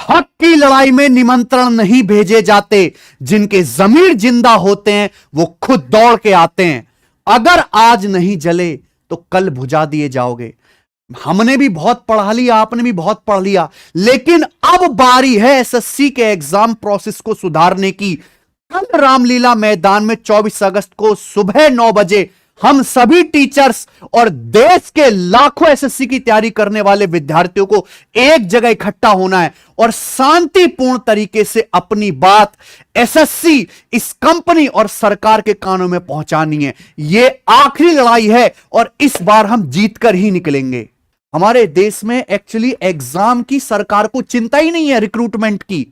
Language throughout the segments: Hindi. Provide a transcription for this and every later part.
हक की लड़ाई में निमंत्रण नहीं भेजे जाते, जिनके जमीर जिंदा होते हैं वो खुद दौड़ के आते हैं। अगर आज नहीं जले तो कल बुझा दिए जाओगे। हमने भी बहुत पढ़ा लिया, आपने भी बहुत पढ़ लिया, लेकिन अब बारी है एसएससी के एग्जाम प्रोसेस को सुधारने की। कल रामलीला मैदान में 24 अगस्त को सुबह 9 बजे हम सभी टीचर्स और देश के लाखों एसएससी की तैयारी करने वाले विद्यार्थियों को एक जगह इकट्ठा होना है और शांतिपूर्ण तरीके से अपनी बात एसएससी, इस कंपनी और सरकार के कानों में पहुंचानी है। यह आखिरी लड़ाई है और इस बार हम जीतकर ही निकलेंगे। हमारे देश में एक्चुअली एग्जाम की सरकार को चिंता ही नहीं है, रिक्रूटमेंट की।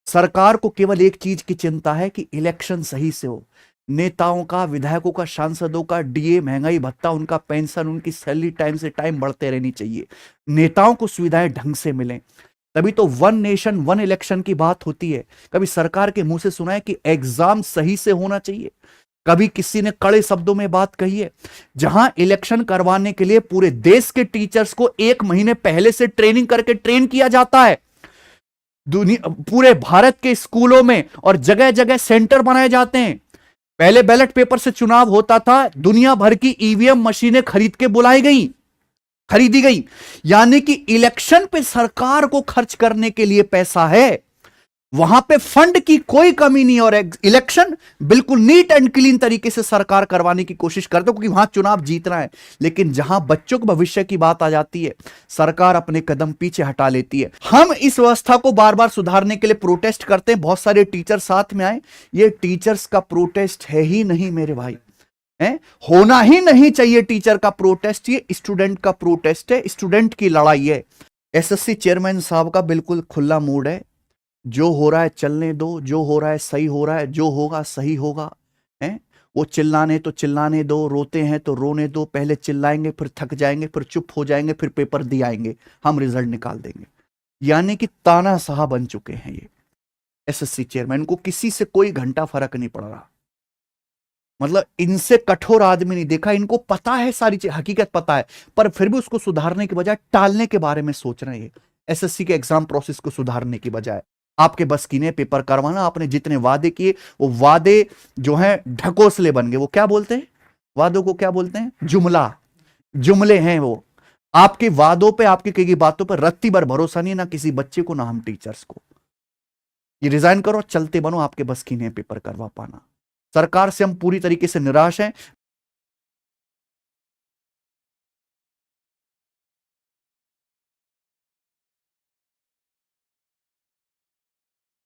सरकार को केवल एक चीज की चिंता है कि इलेक्शन सही से हो। नेताओं का, विधायकों का, सांसदों का डीए, महंगाई भत्ता, उनका पेंशन, उनकी सैलरी टाइम से टाइम बढ़ते रहनी चाहिए। नेताओं को सुविधाएं ढंग से मिलें, तभी तो वन नेशन वन इलेक्शन की बात होती है। कभी सरकार के मुंह से सुना है कि एग्जाम सही से होना चाहिए? कभी किसी ने कड़े शब्दों में बात कही है? जहां इलेक्शन करवाने के लिए पूरे देश के टीचर्स को 1 महीने पहले से ट्रेनिंग करके ट्रेन किया जाता है। पूरे भारत के स्कूलों में और जगह जगह सेंटर बनाए जाते हैं। पहले बैलेट पेपर से चुनाव होता था, दुनिया भर की ईवीएम मशीनें खरीदी गई। यानी कि इलेक्शन पे सरकार को खर्च करने के लिए पैसा है, वहां पे फंड की कोई कमी नहीं। और इलेक्शन बिल्कुल नीट एंड क्लीन तरीके से सरकार करवाने की कोशिश करते क्योंकि वहां चुनाव जीतना है। लेकिन जहां बच्चों के भविष्य की बात आ जाती है, सरकार अपने कदम पीछे हटा लेती है। हम इस व्यवस्था को बार बार सुधारने के लिए प्रोटेस्ट करते हैं। बहुत सारे टीचर साथ में आए। ये टीचर्स का प्रोटेस्ट है ही नहीं मेरे भाई, है होना ही नहीं चाहिए टीचर का प्रोटेस्ट। ये स्टूडेंट का प्रोटेस्ट है, स्टूडेंट की लड़ाई है। एसएससी चेयरमैन साहब का बिल्कुल खुला मूड है। जो हो रहा है चलने दो, जो हो रहा है सही हो रहा है, जो होगा सही होगा। हैं वो चिल्लाने तो चिल्लाने दो, रोते हैं तो रोने दो। पहले चिल्लाएंगे, फिर थक जाएंगे, फिर चुप हो जाएंगे, फिर पेपर दिए आएंगे, हम रिजल्ट निकाल देंगे। यानी कि तानाशाह बन चुके हैं ये एसएससी चेयरमैन को। किसी से कोई घंटा फर्क नहीं पड़ रहा। मतलब इनसे कठोर आदमी नहीं देखा। इनको पता है, सारी चीज हकीकत पता है, पर फिर भी उसको सुधारने के बजाय टालने के बारे में सोच रहे हैं। एसएससी के एग्जाम प्रोसेस को सुधारने की बजाय आपके बस की नहीं पेपर करवाना। आपने जितने वादे किए वो वादे जो हैं ढकोसले बन गए। वो क्या बोलते हैं, वादों को क्या बोलते हैं? जुमले हैं वो। आपके वादों पे, आपकी कई बातों पर रत्ती भर भरोसा नहीं, ना किसी बच्चे को, ना हम टीचर्स को। ये रिजाइन करो, चलते बनो, आपके बस की नहीं पेपर करवा पाना। सरकार से हम पूरी तरीके से निराश हैं।